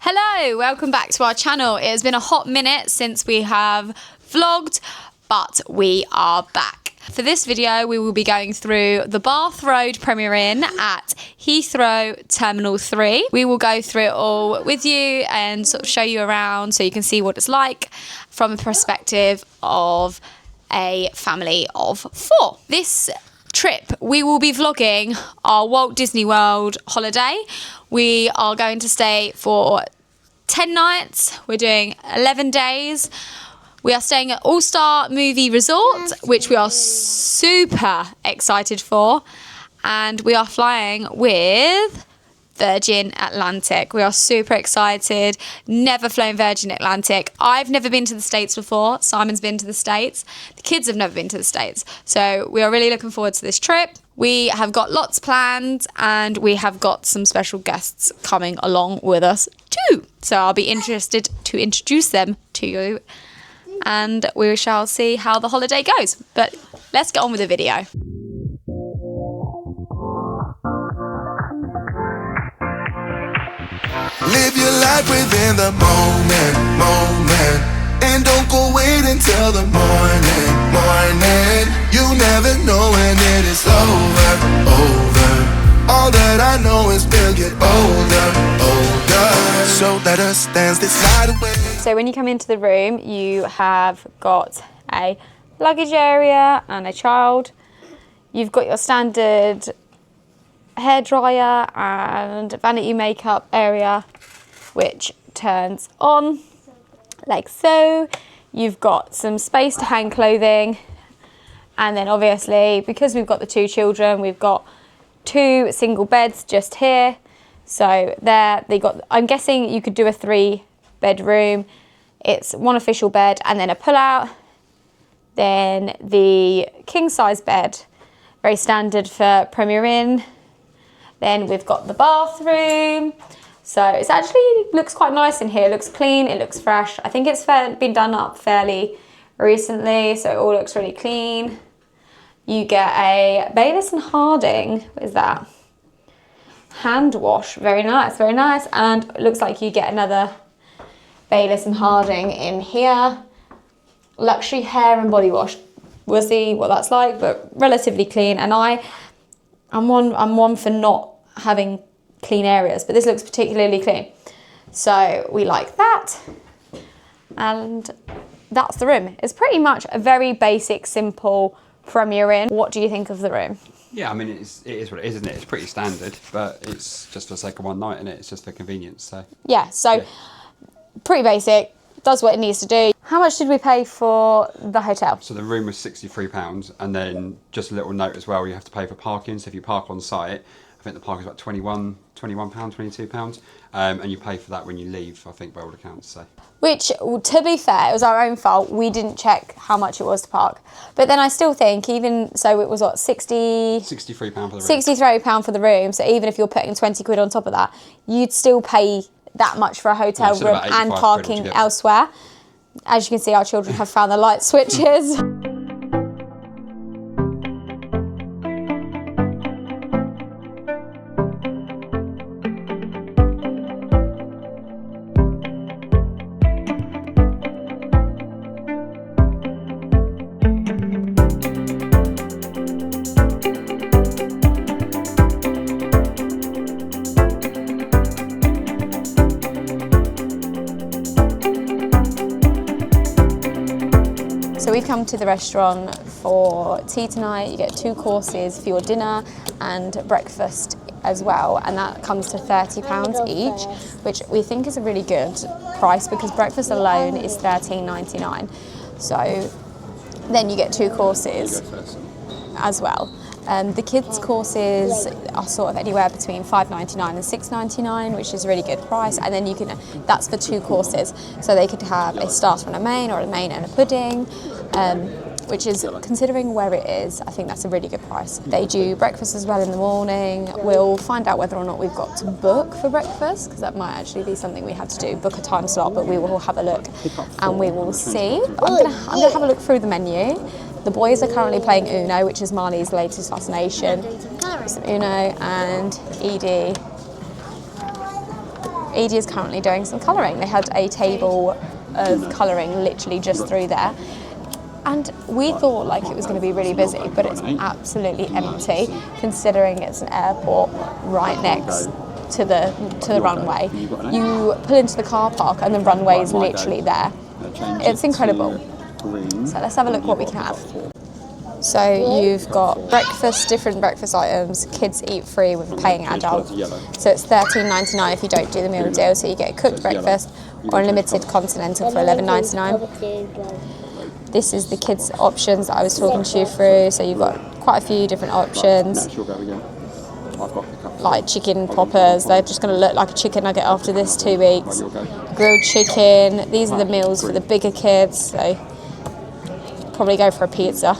Hello, welcome back to our channel. It has been a hot minute since we have vlogged, but we are back. For this video, we will be going through the Bath Road Premier Inn at Heathrow Terminal 3. We will go through it all with you and sort of show you around so you can see what it's like from the perspective of a family of 4. This trip, we will be vlogging our Walt Disney World holiday. We are going to stay for 10 nights. We're doing 11 days. We are staying at All-Star Movie Resort, which we are super excited for. And we are flying with Virgin Atlantic. We are super excited. Never flown Virgin Atlantic. I've never been to the States before. Simon's been to the States. The kids have never been to the States. So we are really looking forward to this trip. We have got lots planned and we have got some special guests coming along with us too. So I'll be interested to introduce them to you and we shall see how the holiday goes. But let's get on with the video. Live your life within the moment, and don't go wait until the morning. You never know when it is over. All that I know is we'll get older. So let us dance this night away. So when you come into the room, you have got a luggage area and a child. You've got your standard hairdryer and vanity makeup area, which turns on like so. You've got some space to hang clothing, and then obviously because we've got the 2 children, we've got 2 single beds just here. So there they got, I'm guessing you could do a 3-bedroom. It's 1 official bed and then a pull-out, then the king-size bed, very standard for Premier Inn. Then we've got the bathroom. So it's actually looks quite nice in here. It looks clean, it looks fresh. I think it's been done up fairly recently, so it all looks really clean. You get a Bayliss and Harding, what is that? Hand wash, very nice, very nice. And it looks like you get another Bayliss and Harding in here. Luxury hair and body wash. We'll see what that's like, but relatively clean. And I'm one for not having clean areas, but this looks particularly clean. So we like that. And that's the room. It's pretty much a very basic, simple Premier Inn. What do you think of the room? Yeah, I mean, it is what it is, isn't it? It's pretty standard, but it's just for the sake of one night, isn't it? It's just for convenience, so. Yeah, so pretty basic, does what it needs to do. How much did we pay for the hotel? So the room was £63, and then just a little note as well, you have to pay for parking. So if you park on site, I think the park is about £21, £22, and you pay for that when you leave, I think, by all accounts. So. Which, to be fair, it was our own fault. We didn't check how much it was to park. But then I still think, even so, it was what, £63 for the room. £63 for the room. So even if you're putting 20 quid on top of that, you'd still pay that much for a hotel room and parking elsewhere. As you can see, our children have found the light switches. So we've come to the restaurant for tea tonight. You get 2 courses for your dinner and breakfast as well, and that comes to £30 each, which we think is a really good price because breakfast alone is £13.99. So then you get 2 courses as well. The kids' courses are sort of anywhere between £5.99 and £6.99, which is a really good price. And then that's for 2 courses. So they could have a starter and a main, or a main and a pudding, which is, considering where it is, I think that's a really good price. They do breakfast as well in the morning. We'll find out whether or not we've got to book for breakfast, because that might actually be something we have to do, book a time slot, but we will have a look and we will see. I'm gonna have a look through the menu. The boys are currently playing Uno, which is Marley's latest fascination. Some Uno and Edie Edie is currently doing some colouring. They had a table of colouring literally just through there. And we thought like it was going to be really busy, but it's absolutely empty considering it's an airport right next to the runway. You pull into the car park and the runway is literally there. It's incredible. So let's have a look what we can have. So you've got breakfast, different breakfast items. Kids eat free with a paying adult. So it's $13.99 if you don't do the meal deal. So you get a cooked breakfast or unlimited continental for $11.99. This is the kids' options that I was talking to you through. So you've got quite a few different options, like chicken poppers. They're just going to look like a chicken nugget after this 2 weeks. Grilled chicken. These are the meals for the bigger kids. So probably go for a pizza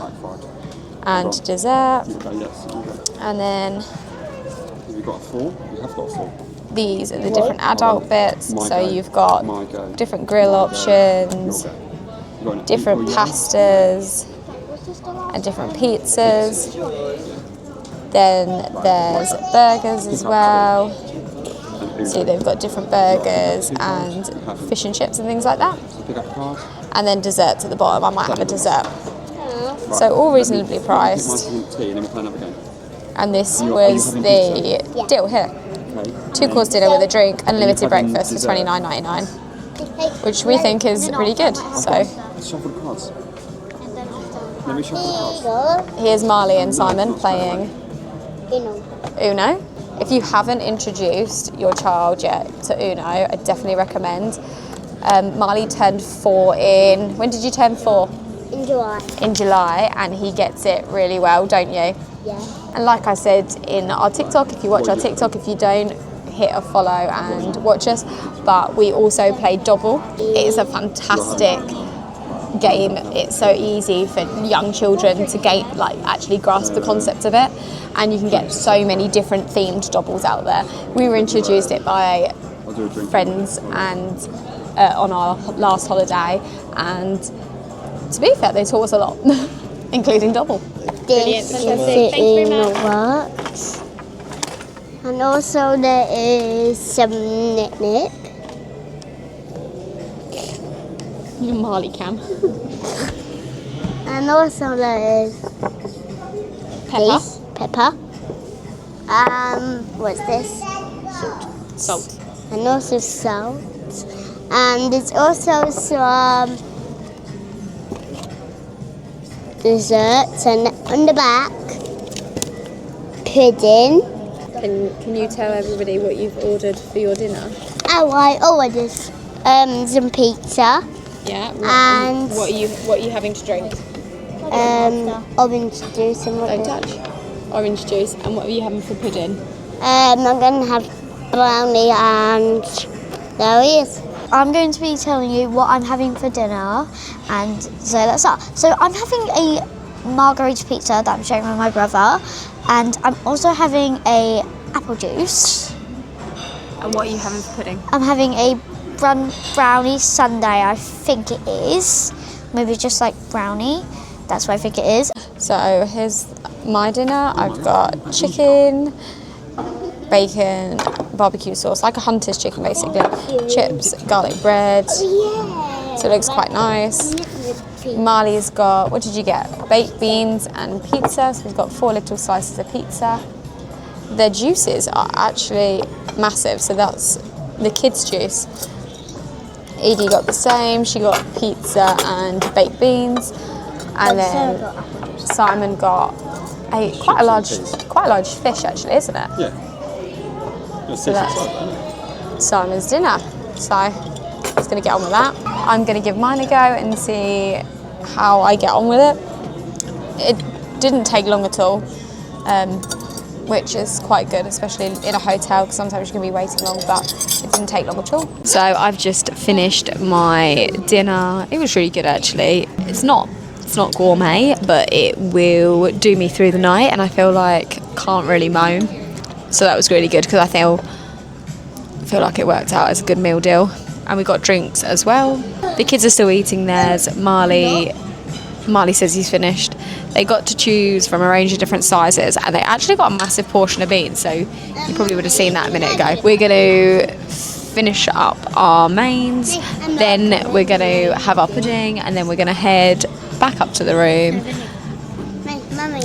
and dessert. And then these are the different adult bits. So you've got different grill options, different pastas and different pizzas. Then there's burgers as well. So they've got different burgers and fish and chips and things like that. And then desserts at the bottom. I might have a dessert. So all reasonably priced. And this was the deal here. 2-course dinner with a drink, unlimited breakfast for $29.99, which we think is really good. So here's Marley and Simon playing Uno. If you haven't introduced your child yet to Uno, I definitely recommend. Marley turned 4 in... When did you turn 4? In July. In July, and he gets it really well, don't you? Yeah. And like I said in our TikTok, if you watch our TikTok, if you don't, hit a follow and watch us. But we also play Dobble. It is a fantastic game. It's so easy for young children to actually grasp the concept of it, and you can get so many different themed Dobbles out there. We were introduced it by friends and on our last holiday, and to be fair, they taught us a lot, including Dobble. This is in the works. And also there is some Nip. Your Marley cam. And also there is Pepper. What's this? Salt. And also salt. And there's also some desserts, and on the back, pudding. Can you tell everybody what you've ordered for your dinner? Oh, I ordered some pizza. Yeah. And what are you having to drink? Orange juice and Don't touch. Orange juice. And what are you having for pudding? I'm going to have brownie, and there he is. I'm going to be telling you what I'm having for dinner, and so let's start. So I'm having a margarita pizza that I'm sharing with my brother, and I'm also having a apple juice. And what are you having for pudding? I'm having a brownie sundae, I think it is. Maybe just like brownie. That's what I think it is. So here's my dinner. I've got chicken, bacon, barbecue sauce, like a hunter's chicken basically. Chips, garlic bread. Yeah. So it looks quite nice. Marley's got, what did you get? Baked beans and pizza. So we've got 4 little slices of pizza. Their juices are actually massive. So that's the kids' juice. Edie got the same. She got pizza and baked beans. And then Simon got quite a large fish actually, isn't it? Yeah. So that's Simon's dinner. So he's going to get on with that. I'm going to give mine a go and see how I get on with it. It didn't take long at all, which is quite good, especially in a hotel, because sometimes you can be waiting long, but it didn't take long at all. So I've just finished my dinner. It was really good actually. It's not gourmet, but it will do me through the night, and I feel like can't really moan. So that was really good, because I feel like it worked out as a good meal deal. And we got drinks as well. The kids are still eating theirs. Marley says he's finished. They got to choose from a range of different sizes, and they actually got a massive portion of beans, so you probably would have seen that a minute ago. We're going to finish up our mains, then we're going to have our pudding, and then we're going to head back up to the room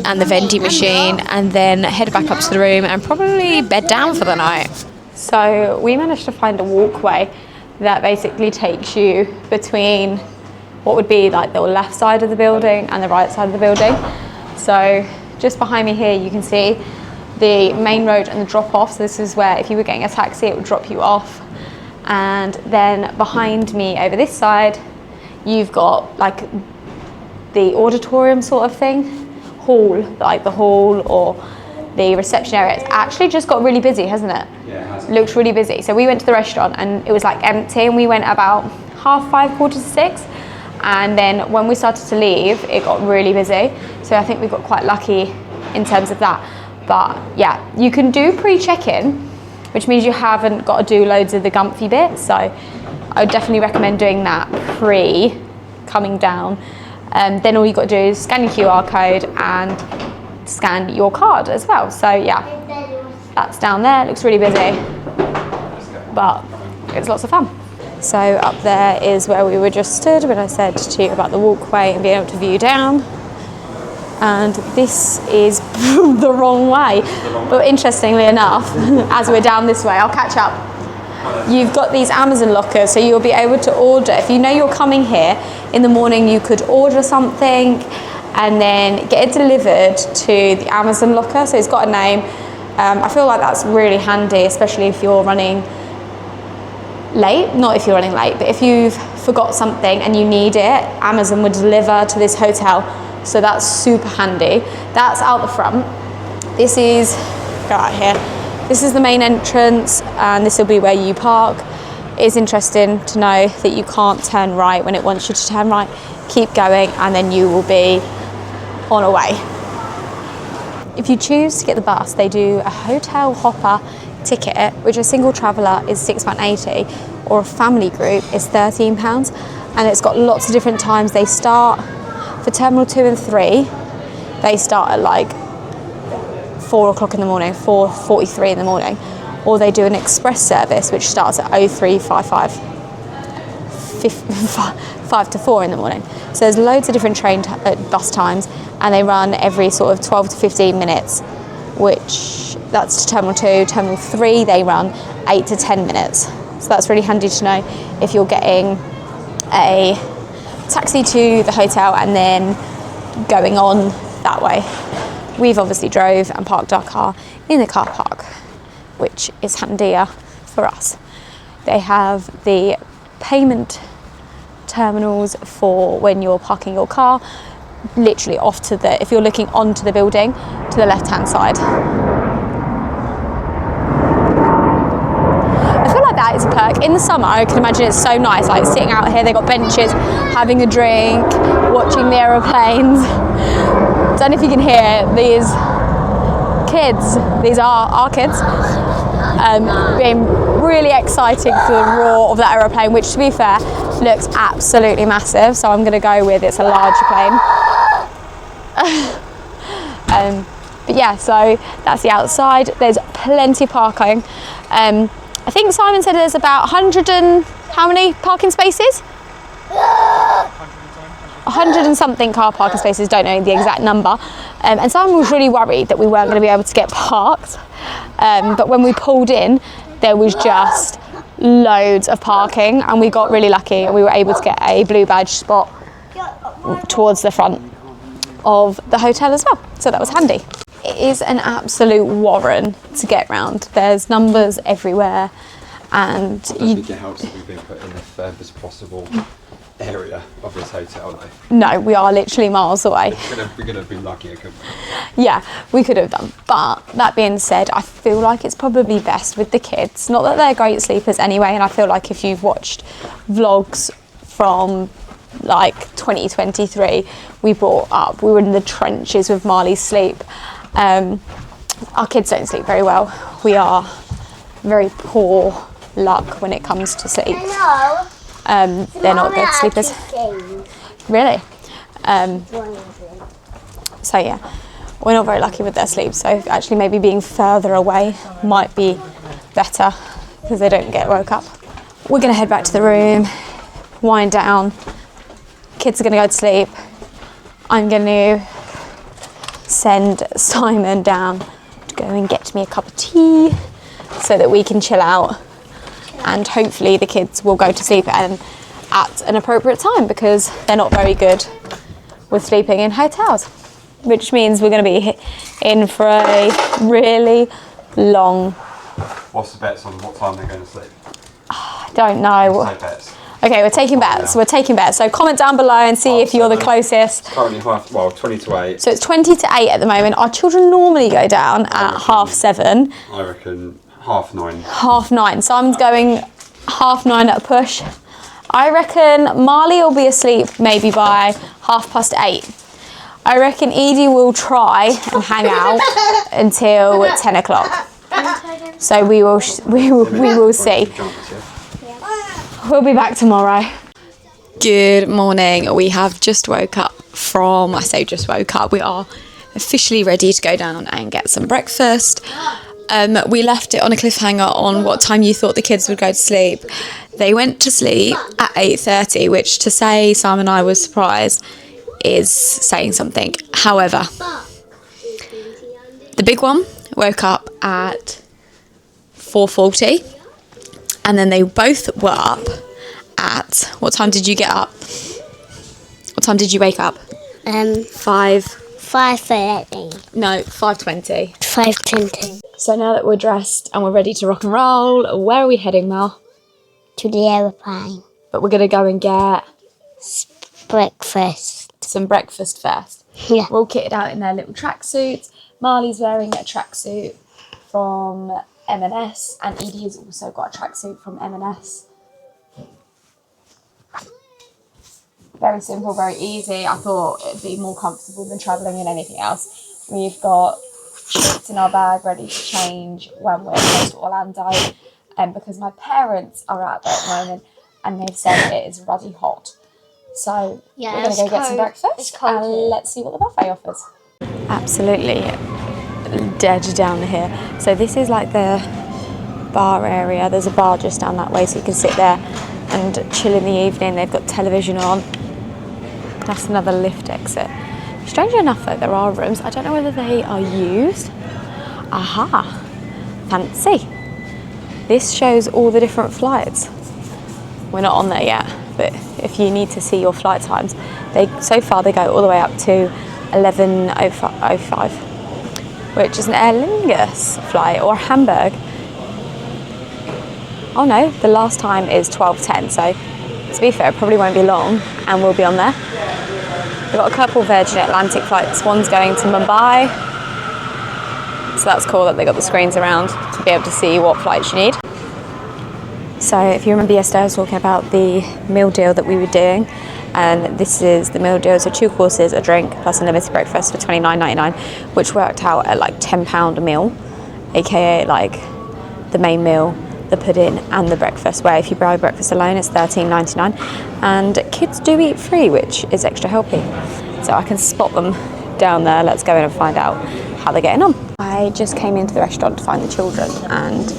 and the vending machine, and then head back up to the room and probably bed down for the night. So we managed to find a walkway that basically takes you between what would be like the left side of the building and the right side of the building. So just behind me here you can see the main road and the drop off. So this is where if you were getting a taxi it would drop you off. And then behind me over this side you've got like the auditorium sort of thing, hall, like the hall or the reception area. It's actually just got really busy, hasn't it? Yeah, it has. Looks really busy. So we went to the restaurant and it was like empty, and we went about 5:30, 5:45, and then when we started to leave it got really busy. So I think we got quite lucky in terms of that. But yeah, you can do pre-check-in, which means you haven't got to do loads of the gumpy bits. So I would definitely recommend doing that coming down. Then all you got to do is scan your QR code and scan your card as well. So yeah, that's down there. It looks really busy, but it's lots of fun. So up there is where we were just stood when I said to you about the walkway and being able to view down. And this is the wrong way. But interestingly enough, as we're down this way, I'll catch up. You've got these Amazon lockers, so you'll be able to order. If you know you're coming here in the morning, you could order something and then get it delivered to the Amazon locker. So it's got a name. I feel like that's really handy, especially if you're running late. Not if you're running late, but if you've forgot something and you need it, Amazon would deliver to this hotel. So that's super handy. That's out the front. This is, go out here. This is the main entrance, and this will be where you park. It's interesting to know that you can't turn right when it wants you to turn right. Keep going and then you will be on a way. If you choose to get the bus, they do a hotel hopper ticket, which a single traveller is £6.80, or a family group is £13. And it's got lots of different times. They start, for Terminal 2 and 3, they start at like 4 o'clock in the morning, 4:43 in the morning, or they do an express service which starts at 03:55, 5 to 4 in the morning. So there's loads of different bus times, and they run every sort of 12 to 15 minutes, which that's to Terminal 2. Terminal 3 they run 8 to 10 minutes. So that's really handy to know if you're getting a taxi to the hotel and then going on that way. We've obviously drove and parked our car in the car park, which is handier for us. They have the payment terminals for when you're parking your car, literally off to the, if you're looking onto the building, to the left-hand side. I feel like that is a perk. In the summer, I can imagine it's so nice, like sitting out here, they've got benches, having a drink, watching the aeroplanes. I don't know if you can hear these kids, these are our kids, being really excited for the roar of that aeroplane, which to be fair, looks absolutely massive. So I'm gonna go with it's a larger plane. But yeah, so that's the outside. There's plenty of parking. I think Simon said there's about 100 and how many parking spaces? 100 and something car parking spaces, don't know the exact number. And Simon was really worried that we weren't going to be able to get parked. But when we pulled in, there was just loads of parking, and we got really lucky and we were able to get a blue badge spot towards the front of the hotel as well. So that was handy. It is an absolute warren to get round. There's numbers everywhere, and I don't think it helps that we've been put in the furthest possible area of this hotel though. No, we are literally miles away. We could have been lucky, couldn't we? Yeah, we could have done. But that being said, I feel like it's probably best with the kids. Not that they're great sleepers anyway, and I feel like if you've watched vlogs from like 2023, we were in the trenches with Marley's sleep. Our kids don't sleep very well. We are very poor luck when it comes to sleep. They're not good sleepers. Really? So yeah, we're not very lucky with their sleep. So actually maybe being further away might be better because they don't get woke up. we're going to head back to the room, wind down. Kids are going to go to sleep. I'm going to send Simon down to go and get me a cup of tea so that we can chill out, and hopefully the kids will go to sleep at an appropriate time, because they're not very good with sleeping in hotels, which means we're going to be in for a really long... What's the bets on what time they're going to sleep? I don't know. Say bets. Okay, we're taking bets. We're taking bets. So comment down below and see if you're the closest. It's currently 20 to 8. So it's 20 to 8 at the moment. Our children normally go down at 7:30. I reckon 9:30. 9:30. So I'm going 9:30 at a push. I reckon Marley will be asleep maybe by 8:30. I reckon Edie will try and hang out until 10 o'clock. So we will see. We'll be back tomorrow. Good morning. We have just woke up from, I say just woke up, we are officially ready to go down and get some breakfast. We left it on a cliffhanger on what time you thought the kids would go to sleep. They went to sleep at 8:30, which, to say Simon and I was surprised is saying something. However, the big one woke up at 4:40, and then they both were up at, what time did you get up? What time did you wake up? 5:30. No, 5:20. 5:20. So now that we're dressed and we're ready to rock and roll, where are we heading, Mel? To the aeroplane. But we're going to go and get Breakfast. some breakfast first. Yeah. We're all kitted out in their little tracksuits. Marley's wearing a tracksuit from M&S, and Edie has also got a tracksuit from M&S. Very simple, very easy. I thought it'd be more comfortable than travelling in anything else. We've got sheets in our bag ready to change when we're close to Orlando, because my parents are out there at the moment and they've said it is ruddy hot. So Yeah, we're going to go get some breakfast It's cold and here. let's see what the buffet offers. Absolutely dead down here. So this is like the bar area. There's a bar just down that way, so you can sit there and chill in the evening. They've got television on. That's another lift exit. Strangely enough, though, there are rooms. I don't know whether they are used. Aha, fancy. This shows all the different flights. We're not on there yet, but if you need to see your flight times, so far they go all the way up to 11:05, which is an Aer Lingus flight, or Hamburg. Oh no, the last time is 12:10, so to be fair, it probably won't be long and we'll be on there. We've got a couple Virgin Atlantic flights. One's going to Mumbai, so that's cool that they got the screens around to be able to see what flights you need. So if you remember yesterday I was talking about the meal deal that we were doing, and this is the meal deal, so 2 courses, a drink plus unlimited breakfast for $29.99, which worked out at like £10 a meal, aka like the main meal, the pudding and the breakfast, where if you buy breakfast alone it's $13.99, and kids do eat free, which is extra healthy. So I can spot them down there. Let's go in and find out how they're getting on. I just came into the restaurant to find the children, and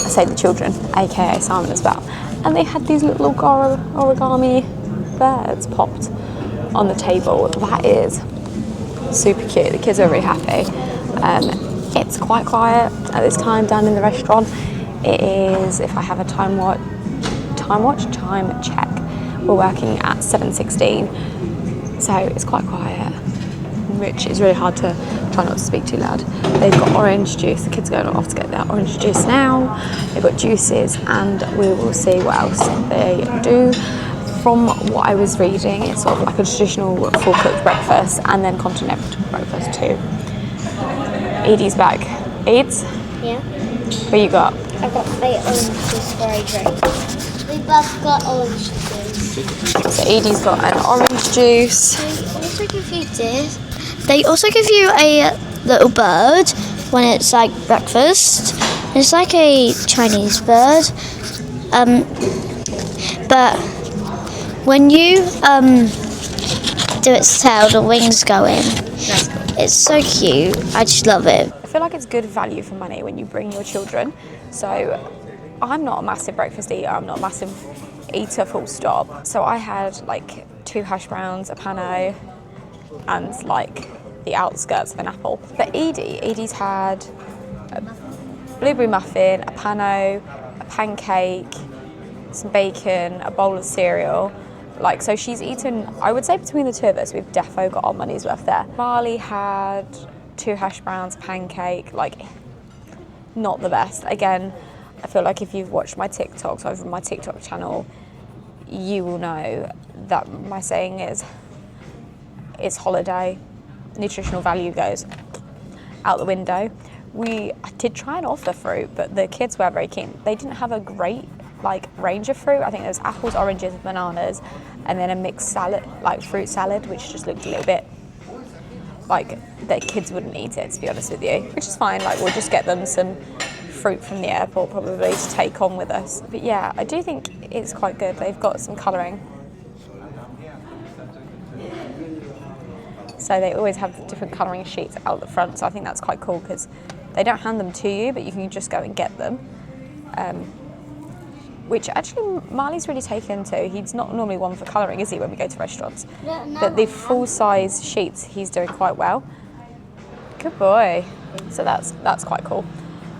I say the children, aka Simon as well, and they had these little origami birds popped on the table. That is super cute. The kids are really happy. It's quite quiet at this time down in the restaurant. It is, if I have a time check, we're working at 7:16, so it's quite quiet, which is really hard to try not to speak too loud. They've got orange juice. The kids are going off to get their orange juice now. They've got juices, and we will see what else they do. From what I was reading, it's sort of like a traditional full-cooked breakfast and then continental breakfast too. Edie's back. Edes? Yeah. What you got? I've got 8 orange juice for a drink. We both got orange juice. So Edie's got an orange juice. They also give you a little bird when it's like breakfast. It's like a Chinese bird. But when you do its tail, the wings go in. That's cool. It's so cute. I just love it. I feel like it's good value for money when you bring your children. So I'm not a massive breakfast eater, I'm not a massive eater full stop. So I had like 2 hash browns, a panno, and like the outskirts of an apple. But Edie's had a blueberry muffin, a panno, a pancake, some bacon, a bowl of cereal. Like, so she's eaten, I would say between the two of us, we've defo got our money's worth there. Marley had 2 hash browns, pancake, like, not the best. Again, I feel like if you've watched my TikToks over my TikTok channel, you will know that my saying is, it's holiday, nutritional value goes out the window. I did try and offer fruit, but the kids were very keen. They didn't have a great range of fruit. I think there was apples, oranges, bananas, and then a mixed salad, like fruit salad, which just looked a little bit like the kids wouldn't eat it, to be honest with you, which is fine. Like, we'll just get them some fruit from the airport probably to take on with us. But yeah, I do think it's quite good. They've got some colouring. So they always have different colouring sheets out the front, so I think that's quite cool because they don't hand them to you, but you can just go and get them. Which actually Marley's really taken to. He's not normally one for colouring, is he, when we go to restaurants? But the full-size sheets, he's doing quite well. Good boy. So that's quite cool.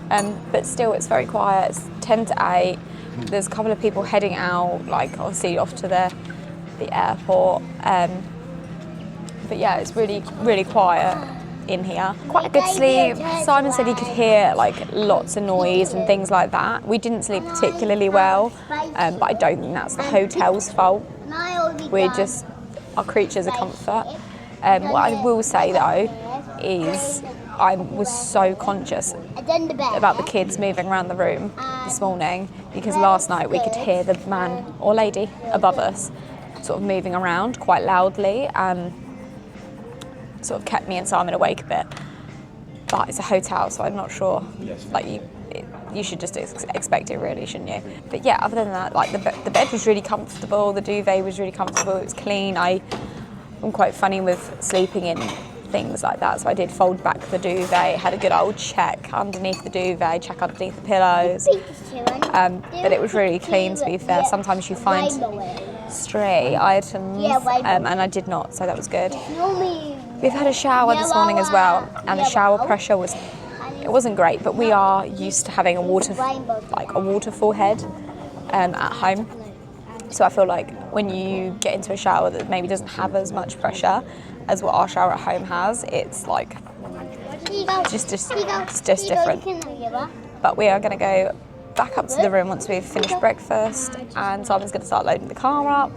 But still, it's very quiet. It's 10 to 8. There's a couple of people heading out, like obviously off to the airport. But yeah, it's really, really quiet in here. Quite a good sleep. Simon said he could hear like lots of noise and things like that. We didn't sleep particularly well, but I don't think that's the hotel's fault. We're just our creatures of comfort. What I will say though is I was so conscious about the kids moving around the room this morning because last night we could hear the man or lady above us sort of moving around quite loudly and sort of kept me and Simon awake a bit. But it's a hotel, so I'm not sure. Like you should just expect it, really, shouldn't you? But yeah, other than that, like the bed was really comfortable. The duvet was really comfortable. It was clean. I'm quite funny with sleeping in things like that, so I did fold back the duvet. Had a good old check underneath the duvet, check underneath the pillows. But it was really clean, to be fair. Sometimes you find stray items, and I did not, so that was good. We've had a shower this morning as well, and the shower pressure wasn't great, but we are used to having a waterfall head at home. So I feel like when you get into a shower that maybe doesn't have as much pressure as what our shower at home has, it's like just different. But we are going to go back up to the room once we've finished breakfast, and Simon's going to start loading the car up.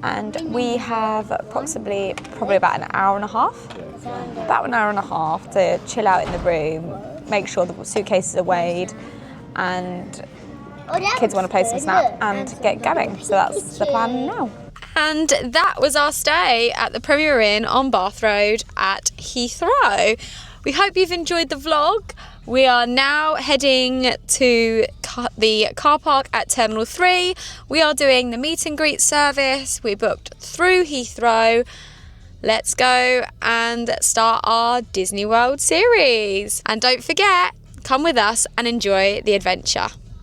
And we have probably about an hour and a half to chill out in the room, make sure the suitcases are weighed, and kids want to play some snap and get going. So that's the plan now. And that was our stay at the Premier Inn on Bath Road at Heathrow. We hope you've enjoyed the vlog. We are now heading to the car park at Terminal 3. We are doing the meet and greet service. We booked through Heathrow. Let's go and start our Disney World series. And don't forget, come with us and enjoy the adventure.